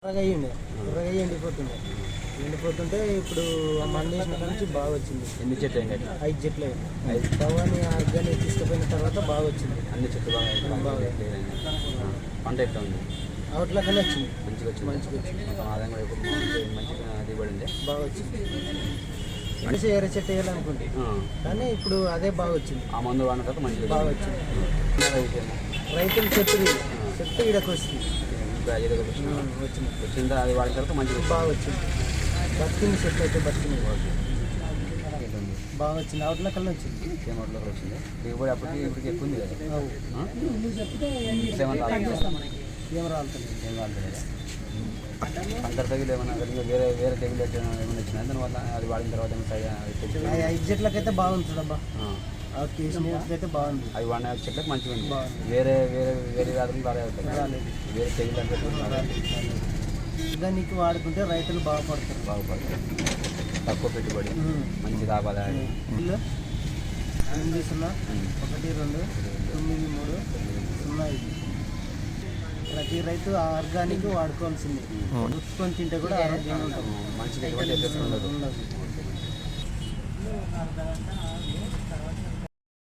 త్వరగా ఎండిపోతుంటే ఇప్పుడు మంది వేసిన నుంచి బాగా వచ్చింది. ఎన్ని చెట్లు అయింది? 5 చెట్లు అయింది. భవాని ఆర్గానిక్ తీసుకుపోయిన తర్వాత బాగా వచ్చింది. అన్ని చెట్లు బాగా పంట ఎట్లా ఉంది? అవుట్లా కన్నా వచ్చింది. మంచిగా వచ్చింది. ఆదాయం కూడా ఇప్పుడు మంచిగా దిగుబడి ఉంది. బాగా వచ్చింది. మనిషి ఎర్ర చెట్టు వేయాలనుకుంటే కానీ ఇప్పుడు అదే బాగా వచ్చింది. ఆ మందు వాడిన తర్వాత మంచిగా బాగా వచ్చింది. రైతులు చెట్టు ఇక్కడికి వస్తుంది. వచ్చిందా? అది వాడిన తర్వాత మంచిగా బాగా వచ్చింది. బతికింది చెట్టు అయితే బతికింది. బాగా వచ్చింది. అవుట్లా కన్నా వచ్చింది. సేమ్ అవుట్లోకి వచ్చింది. దిగుబడి అప్పటికి ఇప్పటికి ఎక్కువ ఉంది కదా? ఏం రాలుతుంది. అంతర్ తెగులు ఏమైనా వేరే తెగులు ఏమైనా వచ్చినాయి దానివల్ల అది వాడిన తర్వాత 5 చెట్లకైతే బాగుంటుంది అబ్బా. అయితే బాగుంది. అవి వాడిన చెట్లకు మంచిగా ఉంది. వేరే వ్యాధులు రాలేదు. వేరే తెగులు అంటే నీకు వాడుకుంటే రైతులు బాగుపడతారు. తక్కువ పెట్టుబడి మంచి లాభాలు. 801293005 ప్రతి రైతు ఆర్గానిక్ వాడుకోవాల్సింది. ఉత్తుకొని తింటే కూడా ఆరోగ్యంగా ఉంటుంది. మంచిగా ఉండదు.